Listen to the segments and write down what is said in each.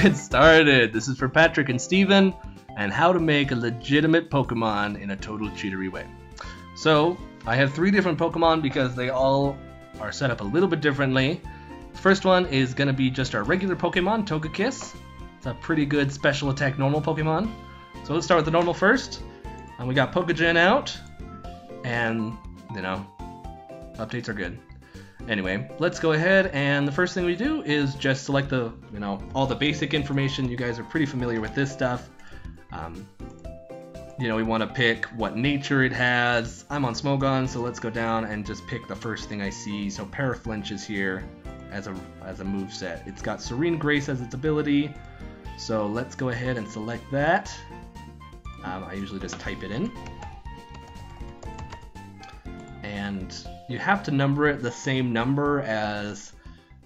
get started. This is for Patrick and Steven, and how to make a legitimate Pokemon in a total cheatery way. So, I have 3 different Pokemon because they all are set up a little bit differently. The first one is going to be just our regular Pokemon, Togekiss. It's a pretty good special attack normal Pokemon. So let's start with the normal first. And we got PokeGen out, and, you know, updates are good. Anyway, let's go ahead, and the first thing we do is just select the, all the basic information. You guys are pretty familiar with this stuff. We want to pick what nature it has. I'm on Smogon, so let's go down and just pick the first thing I see. So Paraflinch is here as a moveset. It's got Serene Grace as its ability, so let's go ahead and select that. I usually just type it in. And you have to number it the same number as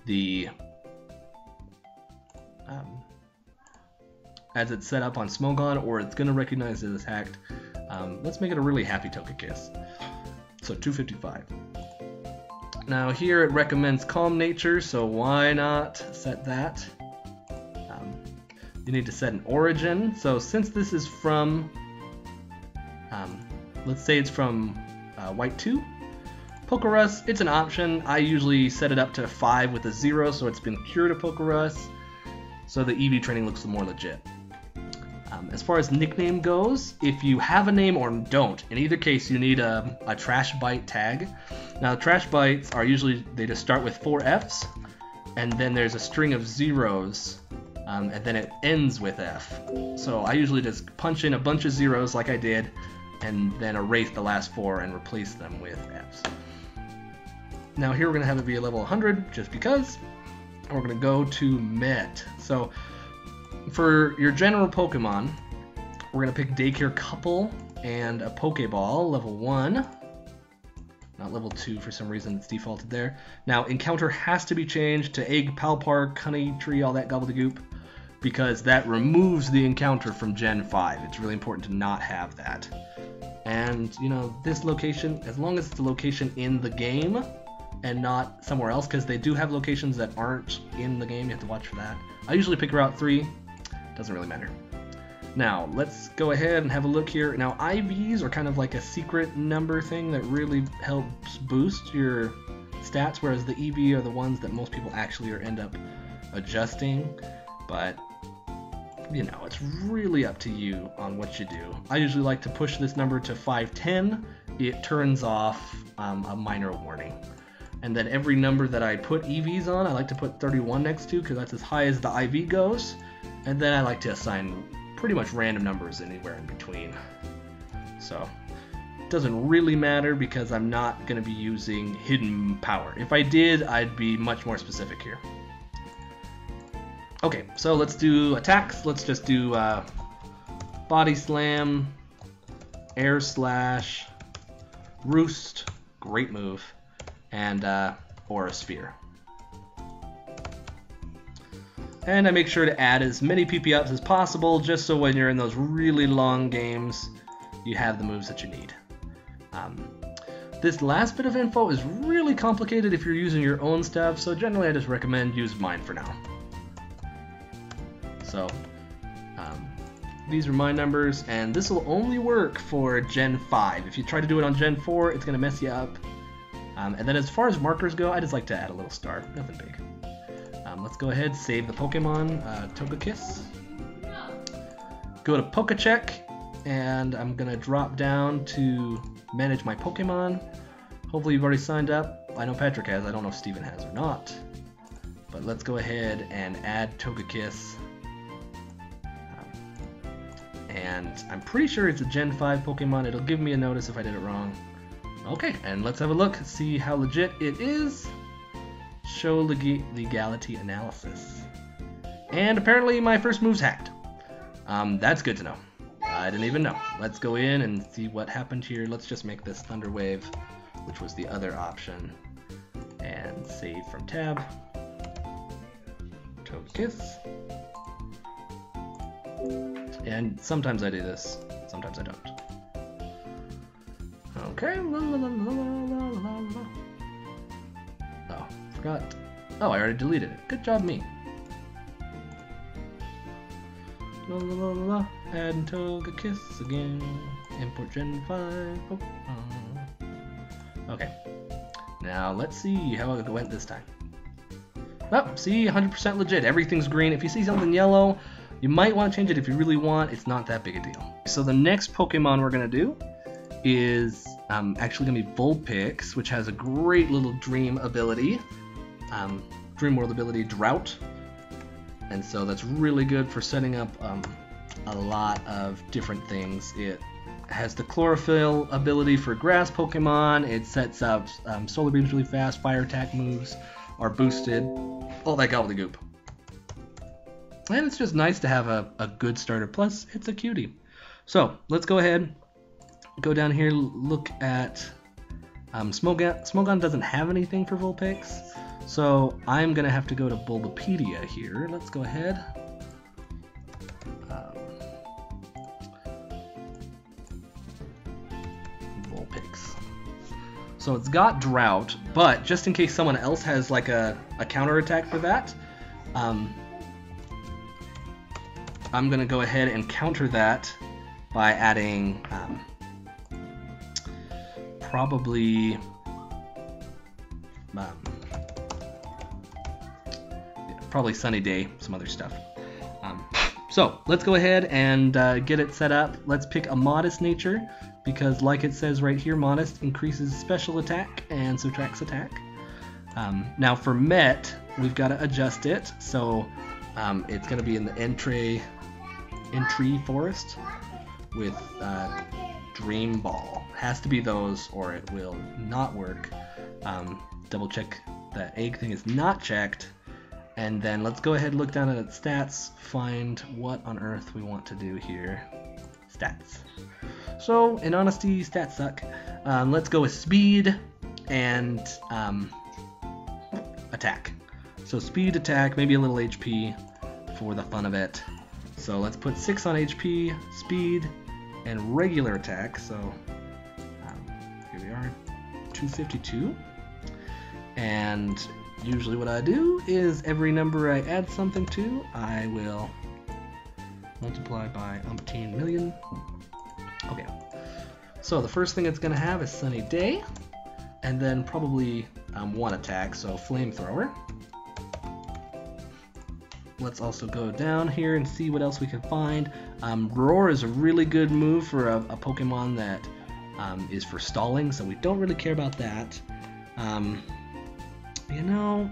the as it's set up on Smogon, or it's going to recognize it as hacked. Let's make it a really happy Togekiss. So 255. Now here it recommends calm nature, so why not set that? You need to set an origin. So since this is from, let's say it's from White 2, Pokerus, it's an option. I usually set it up to 5 with a 0, so it's been cured of Pokerus, so the EV training looks more legit. As far as nickname goes, if you have a name or don't, in either case you need a Trash Bite tag. Now Trash Bites are usually, they just start with 4 Fs, and then there's a string of zeros, and then it ends with F. So I usually just punch in a bunch of zeros like I did, and then erase the last 4 and replace them with Fs. Now here we're going to have it be a level 100, just because. And we're going to go to Met. So for your general Pokemon, we're going to pick Daycare Couple and a Pokeball, level 1. Not level 2 for some reason, it's defaulted there. Now Encounter has to be changed to Egg, Palpark, Honey Tree, all that gobbledygook, because that removes the encounter from Gen 5. It's really important to not have that. And, this location, as long as it's a location in the game and not somewhere else, because they do have locations that aren't in the game, you have to watch for that. I usually pick Route 3, doesn't really matter. Now, let's go ahead and have a look here. Now, IVs are kind of like a secret number thing that really helps boost your stats, whereas the EV are the ones that most people actually end up adjusting. But, it's really up to you on what you do. I usually like to push this number to 510. It turns off a minor warning. And then every number that I put EVs on, I like to put 31 next to, because that's as high as the IV goes. And then I like to assign pretty much random numbers anywhere in between. So it doesn't really matter because I'm not going to be using hidden power. If I did, I'd be much more specific here. Okay, so let's do attacks. Let's just do Body Slam, Air Slash, Roost, great move, and Aura Sphere. And I make sure to add as many PP ups as possible, just so when you're in those really long games, you have the moves that you need. This last bit of info is really complicated if you're using your own stuff, so generally I just recommend use mine for now. So, these are my numbers, and this will only work for Gen 5. If you try to do it on Gen 4, it's going to mess you up. And then as far as markers go, I just like to add a little star, nothing big. Let's go ahead, save the Pokemon, Togekiss. Go to PokeCheck, and I'm going to drop down to manage my Pokemon. Hopefully you've already signed up. I know Patrick has, I don't know if Steven has or not. But let's go ahead and add Togekiss. And I'm pretty sure it's a Gen 5 Pokemon. It'll give me a notice if I did it wrong. Okay, and let's have a look, see how legit it is. Show legality analysis. And apparently my first move's hacked. That's good to know. I didn't even know. Let's go in and see what happened here. Let's just make this Thunder Wave, which was the other option. And save from tab. Togekiss. And sometimes I do this, sometimes I don't. Okay. Oh, forgot. Oh, I already deleted it. Good job, me. La la la la la. Add and Togekiss again. Import Gen 5 Pokemon. Okay. Now let's see how it went this time. Oh, see, 100% legit. Everything's green. If you see something yellow, you might want to change it if you really want. It's not that big a deal. So the next Pokemon we're going to do is actually going to be Vulpix, which has a great little dream ability. Dreamworld ability, Drought. And so that's really good for setting up a lot of different things. It has the Chlorophyll ability for grass Pokemon. It sets up Solar Beams really fast. Fire attack moves are boosted. All that gobbledygook. And it's just nice to have a good starter. Plus, it's a cutie. So let's go ahead, go down here, look at Smogon. Smogon doesn't have anything for Vulpix. So I'm going to have to go to Bulbapedia here. Let's go ahead. Vulpix. So it's got Drought, but just in case someone else has like a counter attack for that, I'm going to go ahead and counter that by adding probably Sunny Day, some other stuff. So let's go ahead and get it set up. Let's pick a Modest nature because, like it says right here, Modest increases special attack and subtracts attack. Now for Met, we've got to adjust it, so it's going to be in the entry forest with Dream Ball. Has to be those or it will not work. Double check the egg thing is not checked. And then let's go ahead and look down at its stats, find what on earth we want to do here. Stats. So, in honesty, stats suck. Let's go with speed and attack. So speed, attack, maybe a little HP for the fun of it. So let's put 6 on HP, speed, and regular attack. So here we are, 252. And usually what I do is every number I add something to, I will multiply by umpteen million. Okay, so the first thing it's going to have is Sunny Day, and then probably one attack, so Flamethrower. Let's also go down here and see what else we can find. Roar is a really good move for a Pokemon that is for stalling, so we don't really care about that. You know,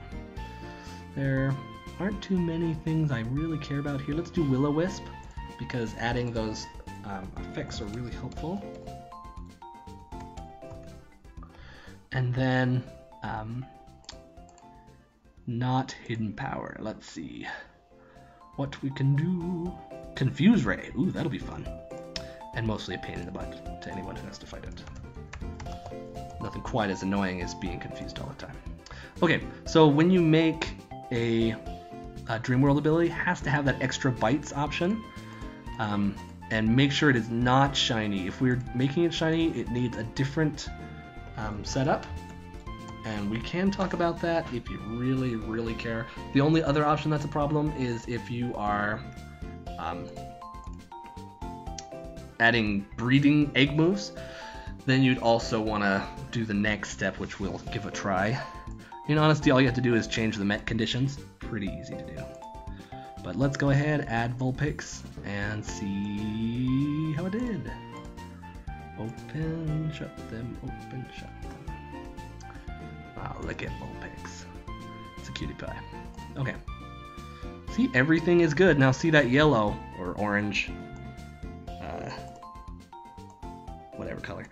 there aren't too many things I really care about here. Let's do Will-O-Wisp, because adding those effects are really helpful. And then, not Hidden Power. Let's see what we can do. Confuse Ray. Ooh, that'll be fun. And mostly a pain in the butt to anyone who has to fight it. Nothing quite as annoying as being confused all the time. Okay, so when you make a Dreamworld ability, it has to have that extra bites option, and make sure it is not shiny. If we're making it shiny, it needs a different setup, and we can talk about that if you really, really care. The only other option that's a problem is if you are adding breeding egg moves, then you'd also want to do the next step, which we'll give a try. In honesty, all you have to do is change the Met conditions. Pretty easy to do. But let's go ahead, add Vulpix, and see how it did. Open, shut them, open, shut them. Wow, look at Vulpix. It's a cutie pie. Okay. See, everything is good. Now see that yellow, or orange, whatever color.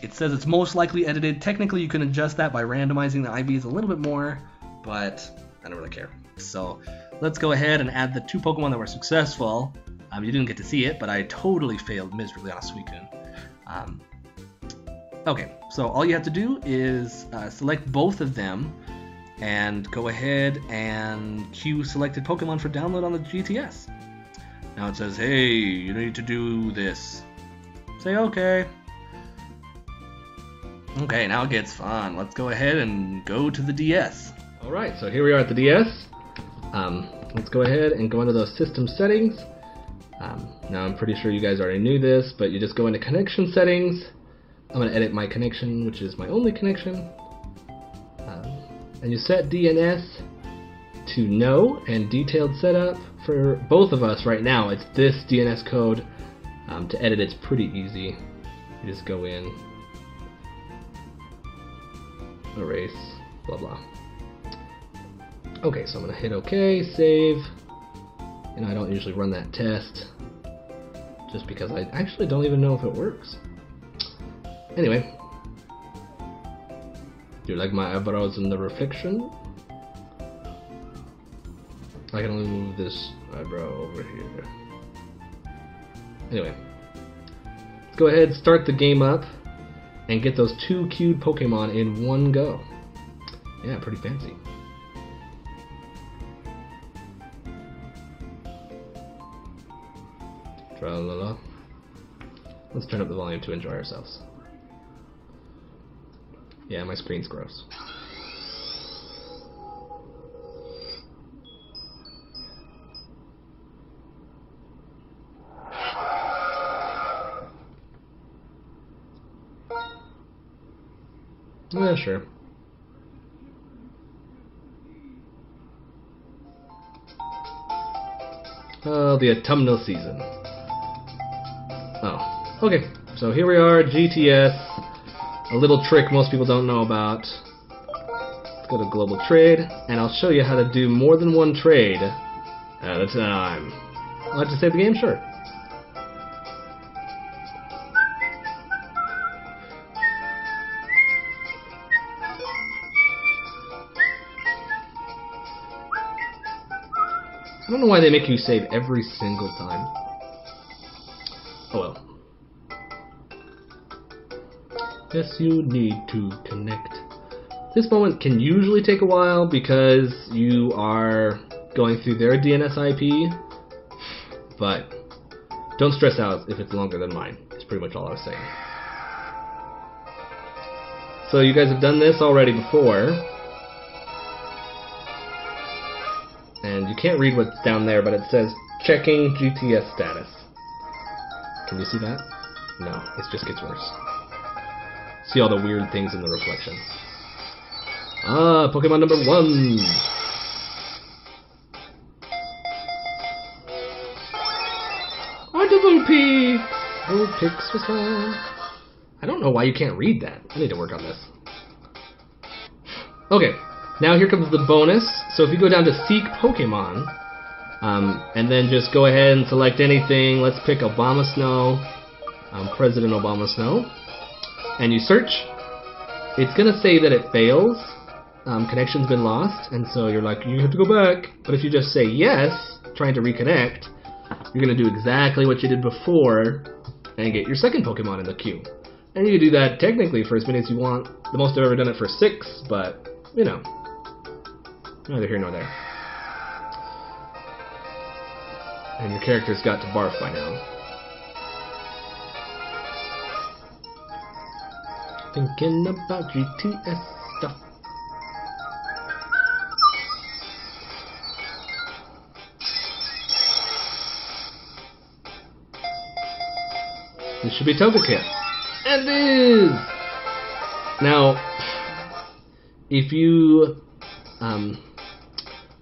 It says it's most likely edited. Technically, you can adjust that by randomizing the IVs a little bit more, but I don't really care. So let's go ahead and add the 2 Pokemon that were successful. You didn't get to see it, but I totally failed miserably on a Suicune. Okay, so all you have to do is select both of them and go ahead and queue selected Pokemon for download on the GTS. Now it says, hey, you need to do this. Say okay. Okay, now it gets fun. Let's go ahead and go to the DS. Alright, so here we are at the DS. let's go ahead and go into those system settings. Now I'm pretty sure you guys already knew this, but you just go into connection settings. I'm going to edit my connection, which is my only connection. And you set DNS to no and detailed setup. For both of us right now, it's this DNS code. To edit, it's pretty easy. You just go in, erase, blah blah. Okay, so I'm going to hit OK, save. I don't usually run that test, just because I actually don't even know if it works. Anyway, do you like my eyebrows in the reflection? I can only move this eyebrow over here. Anyway, let's go ahead, start the game up, and get those 2 queued Pokemon in one go. Yeah, pretty fancy. Tra-la-la. Let's turn up the volume to enjoy ourselves. Yeah, my screen's gross. Yeah, sure. Oh, the autumnal season. Oh, okay. So here we are, GTS. A little trick most people don't know about. Let's go to global trade, and I'll show you how to do more than one trade at a time. I'll have to save the game? Sure. I don't know why they make you save every single time. Oh well. Yes, you need to connect. This moment can usually take a while because you are going through their DNS IP, but don't stress out if it's longer than mine. That's pretty much all I was saying. So you guys have done this already before, and you can't read what's down there, but it says checking GTS status. Can you see that? No, it just gets worse. See all the weird things in the reflection. Ah, Pokemon number 1! RWP! Vulpix was found. I don't know why you can't read that. I need to work on this. Okay, now here comes the bonus. So if you go down to Seek Pokemon, and then just go ahead and select anything. Let's pick Obama Snow, President Obama Snow. And you search, it's going to say that it fails, connection's been lost, and so you're like, you have to go back. But if you just say yes, trying to reconnect, you're going to do exactly what you did before and get your second Pokemon in the queue. And you can do that technically for as many as you want. The most I've ever done it for 6, but, you know, neither here nor there. And your character's got to barf by now. Thinking about GTS stuff. This should be Togekiss. And it is! Now, if you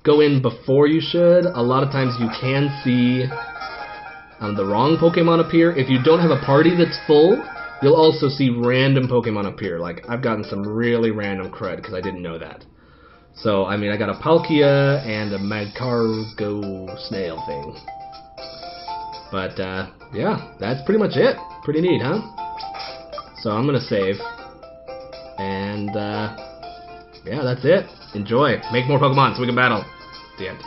go in before you should, a lot of times you can see the wrong Pokemon appear. If you don't have a party that's full, you'll also see random Pokemon appear. Like, I've gotten some really random crud because I didn't know that. So, I mean, I got a Palkia and a Magcargo snail thing. But, yeah, that's pretty much it. Pretty neat, huh? So I'm gonna save. And, yeah, that's it. Enjoy. Make more Pokemon so we can battle. The end.